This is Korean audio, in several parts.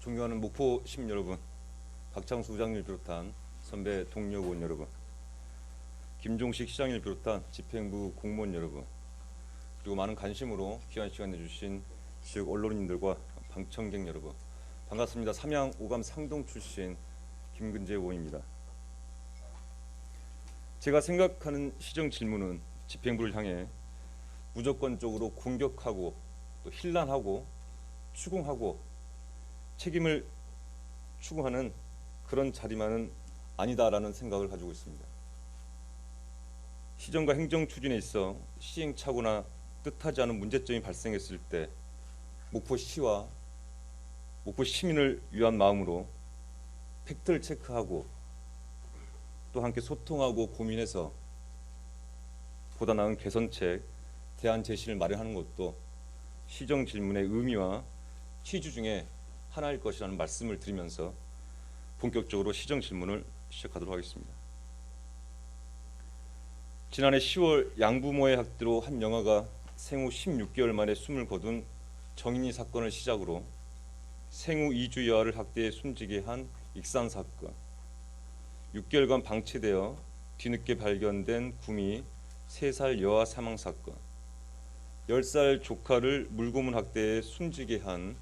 존경하는 목포 시민 여러분, 박창수 부장님을 비롯한 선배 동료 의원 여러분, 김종식 시장님을 비롯한 집행부 공무원 여러분, 그리고 많은 관심으로 귀한 시간 내주신 지역 언론인들과 방청객 여러분, 반갑습니다. 삼양 오감 상동 출신 김근재 의원입니다. 제가 생각하는 시정 질문은 집행부를 향해 무조건적으로 공격하고 또 힐난하고 추궁하고 책임을 추구하는 그런 자리만은 아니다라는 생각을 가지고 있습니다. 시정과 행정 추진에 있어 시행착오나 뜻하지 않은 문제점이 발생했을 때 목포시와 목포 시민을 위한 마음으로 팩트를 체크하고 또 함께 소통하고 고민해서 보다 나은 개선책, 대안 제시를 마련하는 것도 시정 질문의 의미와 취지 중에 하나일 것이라는 말씀을 드리면서 본격적으로 시정 질문을 시작하도록 하겠습니다. 지난해 10월 양부모의 학대로 한 영아가 생후 16개월 만에 숨을 거둔 정인이 사건을 시작으로 생후 2주 여아를 학대해 숨지게 한 익산 사건, 6개월간 방치되어 뒤늦게 발견된 구미 3살 여아 사망 사건, 10살 조카를 물고문 학대해 숨지게 한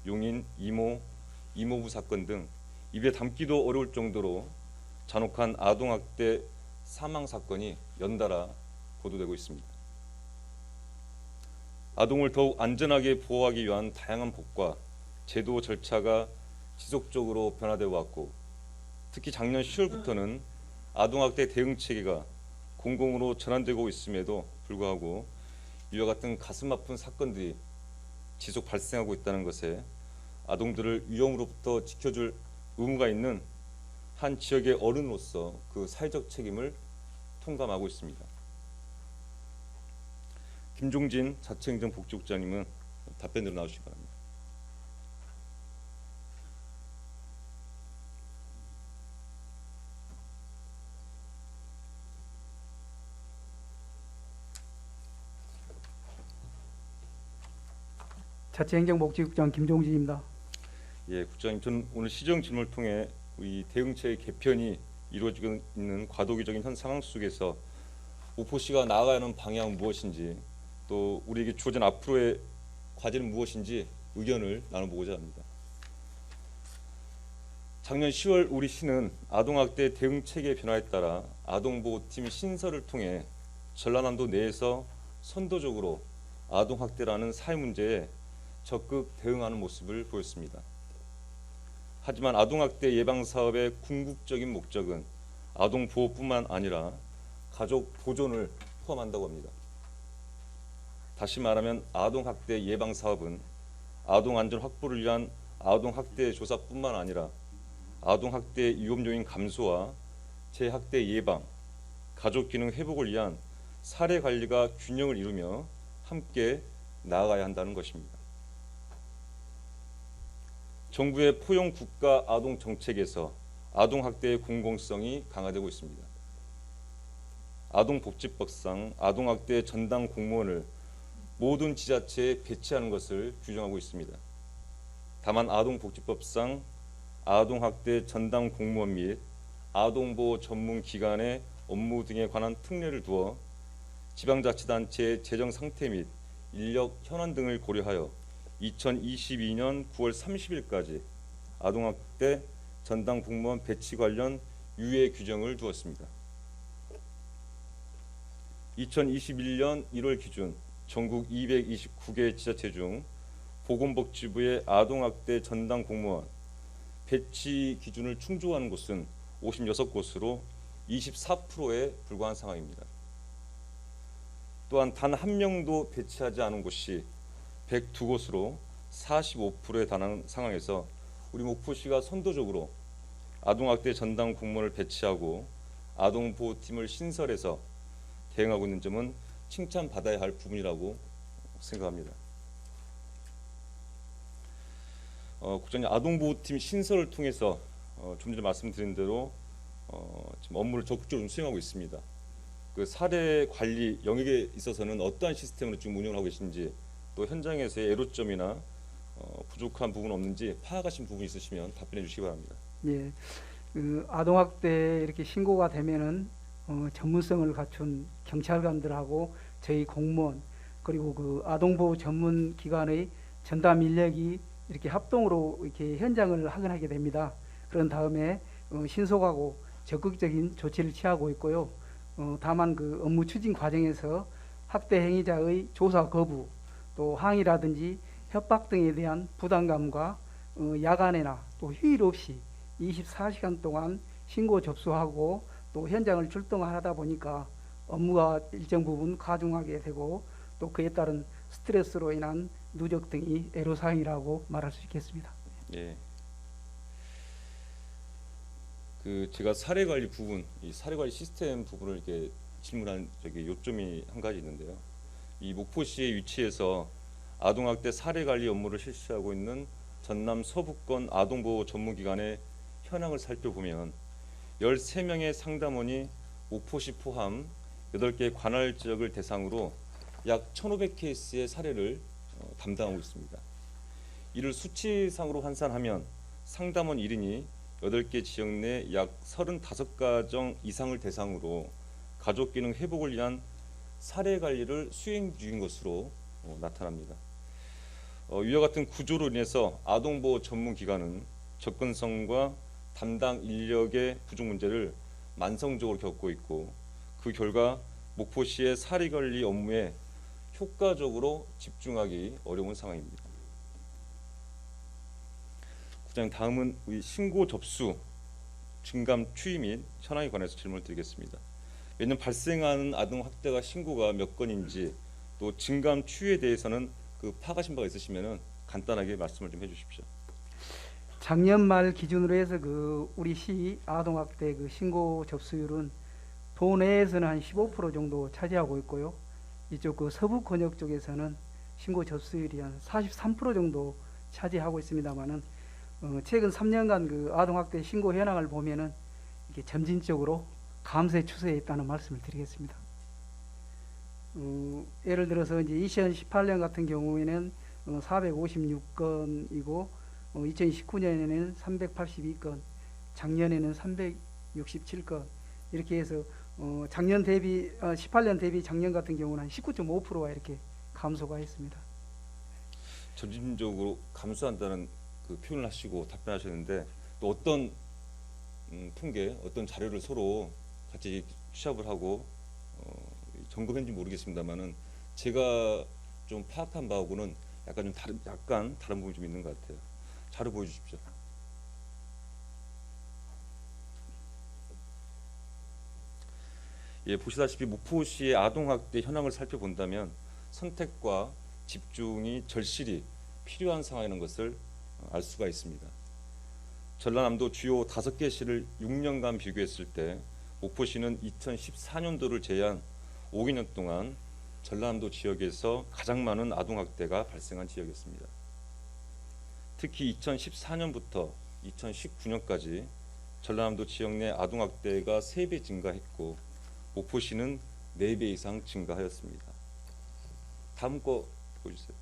용인 이모부 사건 등 입에 담기도 어려울 정도로 잔혹한 아동학대 사망 사건이 연달아 보도되고 있습니다. 아동을 더욱 안전하게 보호하기 위한 다양한 법과 제도 절차가 지속적으로 변화되어 왔고, 특히 작년 10월부터는 아동학대 대응 체계가 공공으로 전환되고 있음에도 불구하고 이와 같은 가슴 아픈 사건들이 지속 발생하고 있다는 것에 아동들을 위험으로부터 지켜줄 의무가 있는 한 지역의 어른으로서 그 사회적 책임을 통감하고 있습니다. 김종진 자치행정복지국장님은 답변으로 나오시기 바랍니다. 자치행정복지국장 김종진입니다. 예, 국장님, 저는 오늘 시정 질문을 통해 이 대응체의 개편이 이루어지고 있는 과도기적인 현 상황 속에서 목포시가 나아가야 하는 방향은 무엇인지, 또 우리에게 주어진 앞으로의 과제는 무엇인지 의견을 나눠보고자 합니다. 작년 10월 우리 시는 아동학대 대응체계 변화에 따라 아동보호팀 신설을 통해 전라남도 내에서 선도적으로 아동학대라는 사회 문제에 적극 대응하는 모습을 보였습니다. 하지만 아동학대 예방사업의 궁극적인 목적은 아동보호뿐만 아니라 가족 보존을 포함한다고 합니다. 다시 말하면 아동학대 예방사업은 아동안전 확보를 위한 아동학대 조사뿐만 아니라 아동학대 위험 요인 감소와 재학대 예방, 가족기능 회복을 위한 사례관리가 균형을 이루며 함께 나아가야 한다는 것입니다. 정부의 포용 국가 아동 정책에서 아동학대의 공공성이 강화되고 있습니다. 아동복지법상 아동학대 전담 공무원을 모든 지자체에 배치하는 것을 규정하고 있습니다. 다만 아동복지법상 아동학대 전담 공무원 및 아동보호 전문기관의 업무 등에 관한 특례를 두어 지방자치단체의 재정 상태 및 인력 현황 등을 고려하여 2022년 9월 30일까지 아동학대 전담 공무원 배치 관련 유예 규정을 두었습니다. 2021년 1월 기준 전국 229개 지자체 중 보건복지부의 아동학대 전담 공무원 배치 기준을 충족하는 곳은 56곳으로 24%에 불과한 상황입니다. 또한 단 한 명도 배치하지 않은 곳이 102곳으로 45%에 달하는 상황에서 우리 목포시가 선도적으로 아동학대 전담 공무원을 배치하고 아동보호팀을 신설해서 대응하고 있는 점은 칭찬받아야 할 부분이라고 생각합니다. 국장님, 아동보호팀 신설을 통해서 좀 전에 말씀드린 대로 지금 업무를 적극적으로 수행하고 있습니다. 그 사례 관리 영역에 있어서는 어떠한 시스템으로 지금 운영을 하고 계신지, 또 현장에서의 애로점이나 부족한 부분 없는지 파악하신 부분 있으시면 답변해 주시기 바랍니다. 예, 그 아동학대 이렇게 신고가 되면은 전문성을 갖춘 경찰관들하고 저희 공무원 그리고 그 아동보호 전문 기관의 전담 인력이 이렇게 합동으로 이렇게 현장을 확인하게 됩니다. 그런 다음에 신속하고 적극적인 조치를 취하고 있고요. 다만 그 업무 추진 과정에서 학대 행위자의 조사 거부, 또 항의라든지 협박 등에 대한 부담감과 야간에나 또 휴일 없이 24시간 동안 신고 접수하고 또 현장을 출동하다 보니까 업무가 일정 부분 가중하게 되고 또 그에 따른 스트레스로 인한 누적 등이 애로사항이라고 말할 수 있겠습니다. 예. 그 제가 사례 관리 부분, 이 사례 관리 시스템 부분을 이렇게 질문한 저기 요점이 한 가지 있는데요. 이 목포시에 위치해서 아동학대 사례 관리 업무를 실시하고 있는 전남 서부권 아동보호 전문기관의 현황을 살펴보면 13명의 상담원이 목포시 포함 8개 관할 지역을 대상으로 약 1,500케이스의 사례를 담당하고 있습니다. 이를 수치상으로 환산하면 상담원 1인이 8개 지역 내 약 35가정 이상을 대상으로 가족기능 회복을 위한 사례 관리를 수행 중인 것으로 나타납니다. 이와 같은 구조로 인해서 아동보호 전문기관은 접근성과 담당 인력의 부족 문제를 만성적으로 겪고 있고 그 결과 목포시의 사례 관리 업무에 효과적으로 집중하기 어려운 상황입니다. 국장님, 다음은 우리 신고 접수, 증감 추이 및 현황에 관해서 질문을 드리겠습니다. 매년 발생하는 아동 학대가 신고가 몇 건인지 또 증감 추이에 대해서는 그 파악하신 바가 있으시면은 간단하게 말씀을 좀 해주십시오. 작년 말 기준으로 해서 그 우리 시 아동학대 그 신고 접수율은 도내에서는 한 15% 정도 차지하고 있고요. 이쪽 그 서부 권역 쪽에서는 신고 접수율이 한 43% 정도 차지하고 있습니다만은 최근 3년간 그 아동학대 신고 현황을 보면은 이게 점진적으로 감소의 추세에 있다는 말씀을 드리겠습니다. 예를 들어서 이제 2018년 같은 경우에는 456건이고 2019년에는 382건, 작년에는 367건 이렇게 해서 작년 대비 18년 대비 작년 같은 경우는 한 19.5%가 이렇게 감소가 했습니다. 점진적으로 감소한다는 그 표현을 하시고 답변하셨는데 또 어떤 통계, 어떤 자료를 서로 같이 취합을 하고 점검했는지 모르겠습니다만은 제가 좀 파악한 바하고는 약간 다른 부분이 좀 있는 것 같아요. 자료 보여주십시오. 예, 보시다시피 목포시의 아동학대 현황을 살펴본다면 선택과 집중이 절실히 필요한 상황이라는 것을 알 수가 있습니다. 전라남도 주요 5개 시를 6년간 비교했을 때 목포시는 2014년도를 제외한 5년 동안 전라남도 지역에서 가장 많은 아동학대가 발생한 지역이었습니다. 특히 2014년부터 2019년까지 전라남도 지역 내 아동학대가 3배 증가했고 목포시는 4배 이상 증가하였습니다. 다음 거 보여주세요.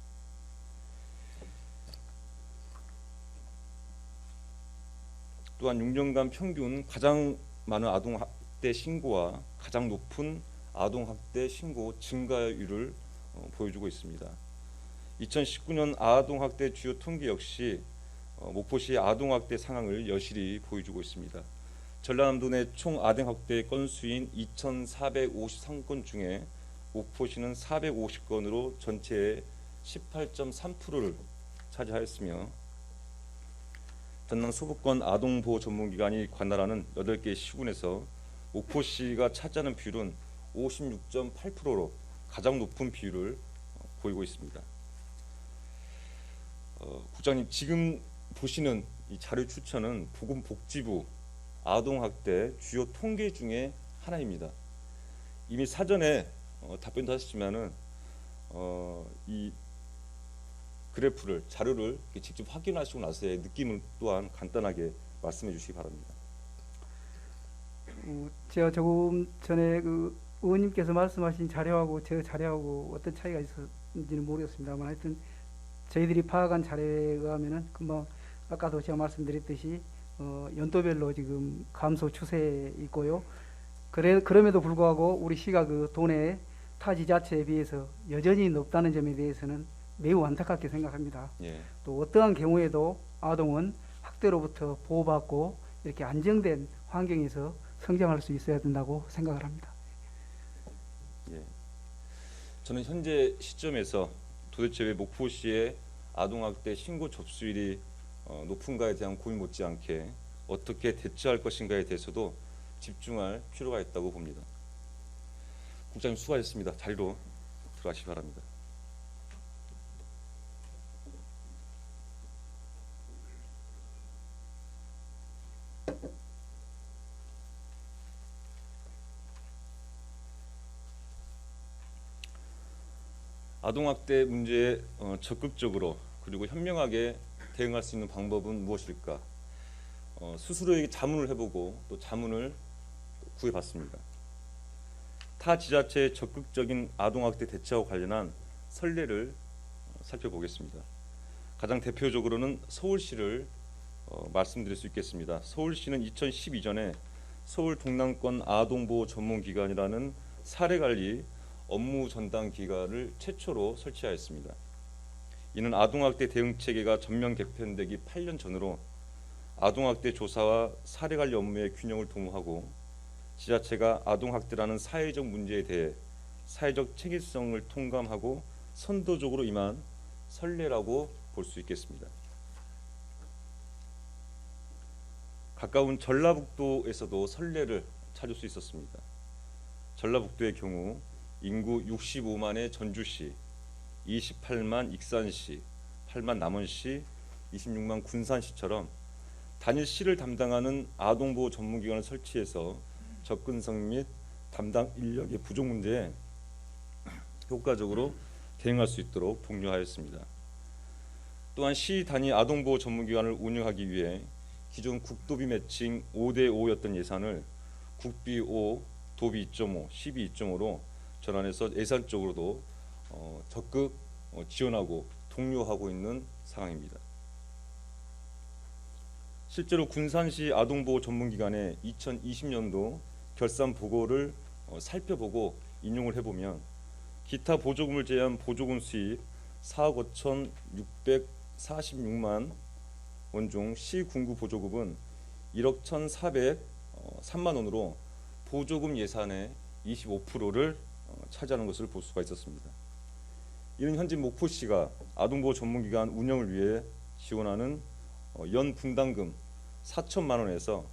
또한 6년간 평균 가장 많은 아동학대 신고와 가장 높은 아동학대 신고 증가율을 보여주고 있습니다. 2019년 아동학대 주요 통계 역시 목포시의 아동학대 상황을 여실히 보여주고 있습니다. 전라남도 내 총 아동학대 건수인 2,453건 중에 목포시는 450건으로 전체의 18.3%를 차지하였으며 전남 서부권 아동보호 전문기관이 관할하는 8개 시군에서 목포시가 차지하는 비율은 56.8%로 가장 높은 비율을 보이고 있습니다. 국장님, 지금 보시는 이 자료 추천은 보건복지부 아동학대 주요 통계 중에 하나입니다. 이미 사전에 답변도 하셨지만은 이 그래프를 자료를 직접 확인하시고 나서의 느낌을 또한 간단하게 말씀해 주시기 바랍니다. 제가 조금 전에 그 의원님께서 말씀하신 자료하고 제 자료하고 어떤 차이가 있었는지는 모르겠습니다만 하여튼 저희들이 파악한 자료에 의하면은 금방 아까도 제가 말씀드렸듯이 연도별로 지금 감소 추세에 있고요. 그럼에도 불구하고 우리 시가 그 도내 타 지자체에 비해서 여전히 높다는 점에 대해서는 매우 안타깝게 생각합니다. 예. 또 어떠한 경우에도 아동은 학대로부터 보호받고 이렇게 안정된 환경에서 성장할 수 있어야 된다고 생각을 합니다. 예. 저는 현재 시점에서 도대체 왜 목포시의 아동학대 신고 접수율이 높은가에 대한 고민 못지않게 어떻게 대처할 것인가에 대해서도 집중할 필요가 있다고 봅니다. 국장님 수고하셨습니다. 자리로 들어가시기 바랍니다. 아동학대 문제에 적극적으로 그리고 현명하게 대응할 수 있는 방법은 무엇일까? 스스로에게 자문을 해보고 또 자문을 구해봤습니다. 타 지자체의 적극적인 아동학대 대처와 관련한 선례를 살펴보겠습니다. 가장 대표적으로는 서울시를 말씀드릴 수 있겠습니다. 서울시는 2012년에 서울 동남권 아동보호 전문기관이라는 사례관리 업무 전담 기관을 최초로 설치하였습니다. 이는 아동학대 대응체계가 전면 개편되기 8년 전으로 아동학대 조사와 사례관리 업무의 균형을 도모하고 지자체가 아동학대라는 사회적 문제에 대해 사회적 책임성을 통감하고 선도적으로 임한 선례라고 볼 수 있겠습니다. 가까운 전라북도에서도 선례를 찾을 수 있었습니다. 전라북도의 경우 인구 65만의 전주시, 28만 익산시, 8만 남원시, 26만 군산시처럼 단일 시를 담당하는 아동보호 전문기관을 설치해서 접근성 및 담당 인력의 부족 문제에 효과적으로 대응할 수 있도록 독려하였습니다. 또한 시 단위 아동보호 전문기관을 운영하기 위해 기존 국도비 매칭 5대5였던 예산을 국비 5, 도비 2.5, 시비 2.5로 전환해서 예산적으로도 적극 지원하고 독려하고 있는 상황입니다. 실제로 군산시 아동보호 전문기관의 2020년도 결산 보고를 살펴보고 인용을 해보면 기타 보조금을 제외한 보조금 수입 4억 5,646만 원 중 시군구 보조금은 1억 1,403만 원으로 보조금 예산의 25%를 차지하는 것을 볼 수가 있었습니다. 이는 현재 목포시가 아동보호 전문기관 운영을 위해 지원하는 연 분담금 4천만 원에서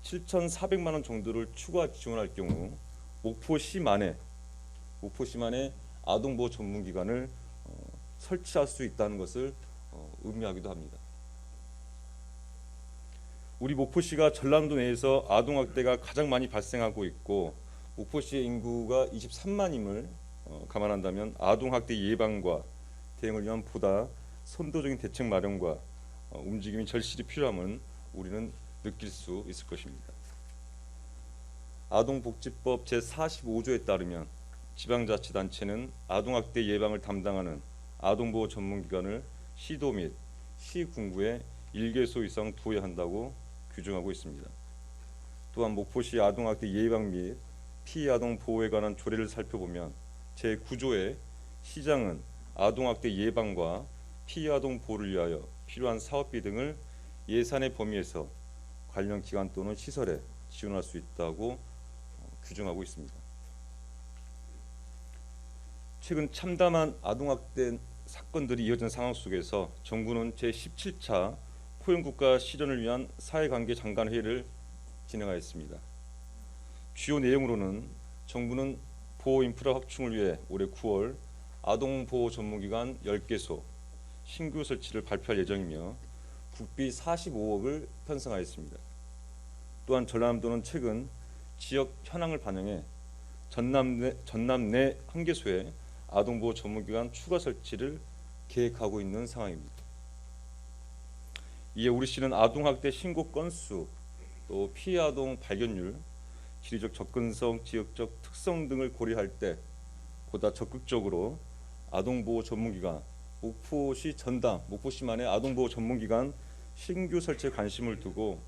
7,400만 원 정도를 추가 지원할 경우 목포시만의 아동보호 전문기관을 설치할 수 있다는 것을 의미하기도 합니다. 우리 목포시가 전라도 내에서 아동학대가 가장 많이 발생하고 있고 목포시의 인구가 23만임을 감안한다면 아동학대 예방과 대응을 위한 보다 선도적인 대책 마련과 움직임이 절실히 필요함을 우리는 느낄 수 있을 것입니다. 아동복지법 제45조에 따르면 지방자치단체는 아동학대 예방을 담당하는 아동보호 전문기관을 시도 및 시군구에 1개소 이상 두어야 한다고 규정하고 있습니다. 또한 목포시 아동학대 예방 및 피해 아동 보호에 관한 조례를 살펴보면 제9조에 시장은 아동학대 예방과 피해 아동 보호를 위하여 필요한 사업비 등을 예산의 범위에서 관련 기관 또는 시설에 지원할 수 있다고 규정하고 있습니다. 최근 참담한 아동학대 사건들이 이어진 상황 속에서 정부는 제17차 포용국가 실현을 위한 사회관계 장관회의를 진행하였습니다. 주요 내용으로는 정부는 보호인프라 확충을 위해 올해 9월 아동보호 전문기관 10개소 신규 설치를 발표할 예정이며 국비 45억을 편성하였습니다. 또한 전라남도는 최근 지역 현황을 반영해 전남 내 1개소에 아동보호 전문기관 추가 설치를 계획하고 있는 상황입니다. 이에 우리시는 아동학대 신고 건수, 또 피해 아동 발견율, 지리적 접근성, 지역적 특성 등을 고려할 때 보다 적극적으로 아동보호 전문기관 목포시 전담, 목포시만의 아동보호 전문기관 신규 설치에 관심을 두고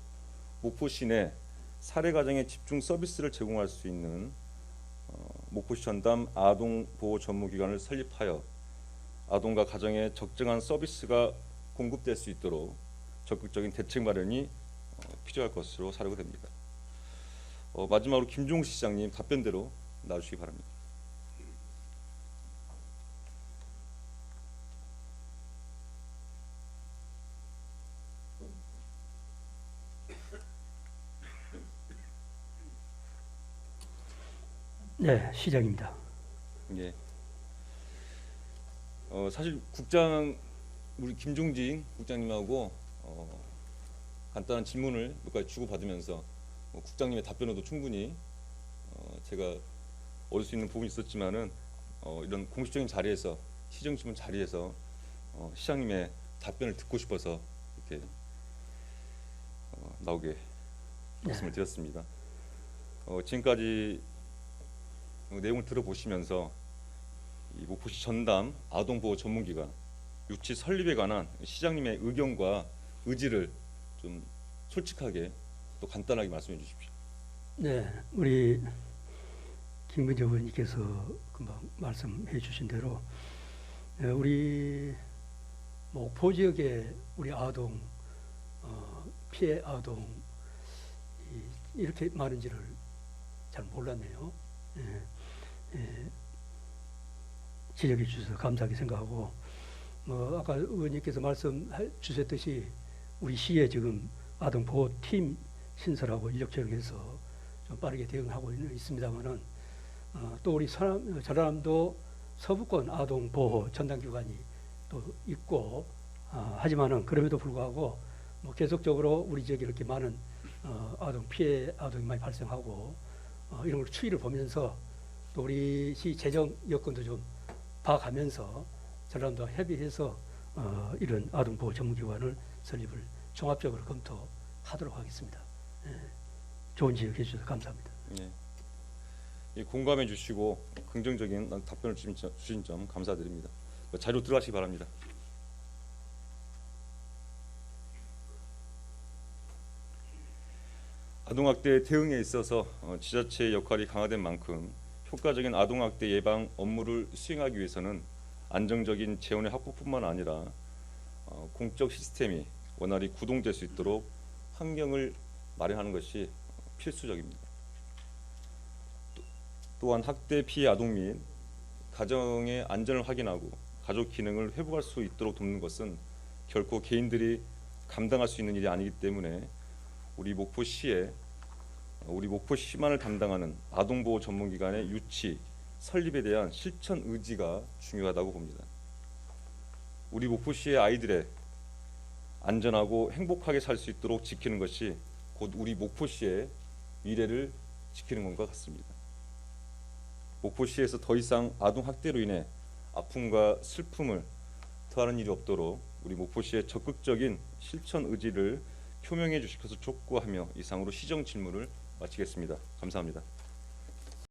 목포시 내 사례 가정에 집중 서비스를 제공할 수 있는 목포시 전담 아동보호 전문기관을 설립하여 아동과 가정에 적정한 서비스가 공급될 수 있도록 적극적인 대책 마련이 필요할 것으로 사료가 됩니다. 마지막으로 김종식 시장님 답변대로 나와주시기 바랍니다. 네, 시장입니다. 예. 사실 우리 김종진 국장님하고 간단한 질문을 몇 가지 주고받으면서 국장님의 답변으로도 충분히 제가 얻을 수 있는 부분이 있었지만은 이런 공식적인 자리에서 시정신문 자리에서 시장님의 답변을 듣고 싶어서 이렇게 나오게 말씀을 드렸습니다. 지금까지 내용을 들어보시면서 이 목포시 전담 아동보호 전문기관 유치 설립에 관한 시장님의 의견과 의지를 좀 솔직하게 또 간단하게 말씀해 주십시오. 네, 우리 김근정 의원님께서 금방 말씀해 주신 대로 우리 목포 지역의 우리 아동 피해 아동 이렇게 많은지를 잘 몰랐네요. 지적해 주셔서 감사하게 생각하고 아까 의원님께서 말씀해 주셨듯이 우리 시에 지금 아동보호팀 신설하고 인력 조력해서 좀 빠르게 대응하고 있습니다만은 또 우리 전라남도 서부권 아동보호 전담기관이 또 있고 하지만은 그럼에도 불구하고 계속적으로 우리 지역에 이렇게 많은 아동 피해 아동이 많이 발생하고 이런 걸 추이를 보면서 또 우리 시 재정 여건도 좀 봐가면서 전라남도와 협의해서 이런 아동보호 전문기관을 설립을 종합적으로 검토하도록 하겠습니다. 좋은 지적해 주셔서 감사합니다. 예. 공감해 주시고 긍정적인 답변을 주신 점 감사드립니다. 자료 들어가시기 바랍니다. 아동학대 대응에 있어서 지자체의 역할이 강화된 만큼 효과적인 아동학대 예방 업무를 수행하기 위해서는 안정적인 재원의 확보뿐만 아니라 공적 시스템이 원활히 구동될 수 있도록 환경을 마련하는 것이 필수적입니다. 또한 학대 피해 아동 및 가정의 안전을 확인하고 가족 기능을 회복할 수 있도록 돕는 것은 결코 개인들이 감당할 수 있는 일이 아니기 때문에 우리 목포시만을 담당하는 아동보호 전문기관의 유치, 설립에 대한 실천 의지가 중요하다고 봅니다. 우리 목포시의 아이들의 안전하고 행복하게 살 수 있도록 지키는 것이 곧 우리 목포시의 미래를 지키는 것과 같습니다. 목포시에서 더 이상 아동학대로 인해 아픔과 슬픔을 더하는 일이 없도록 우리 목포시의 적극적인 실천 의지를 표명해 주시켜서 촉구하며 이상으로 시정 질문을 마치겠습니다. 감사합니다.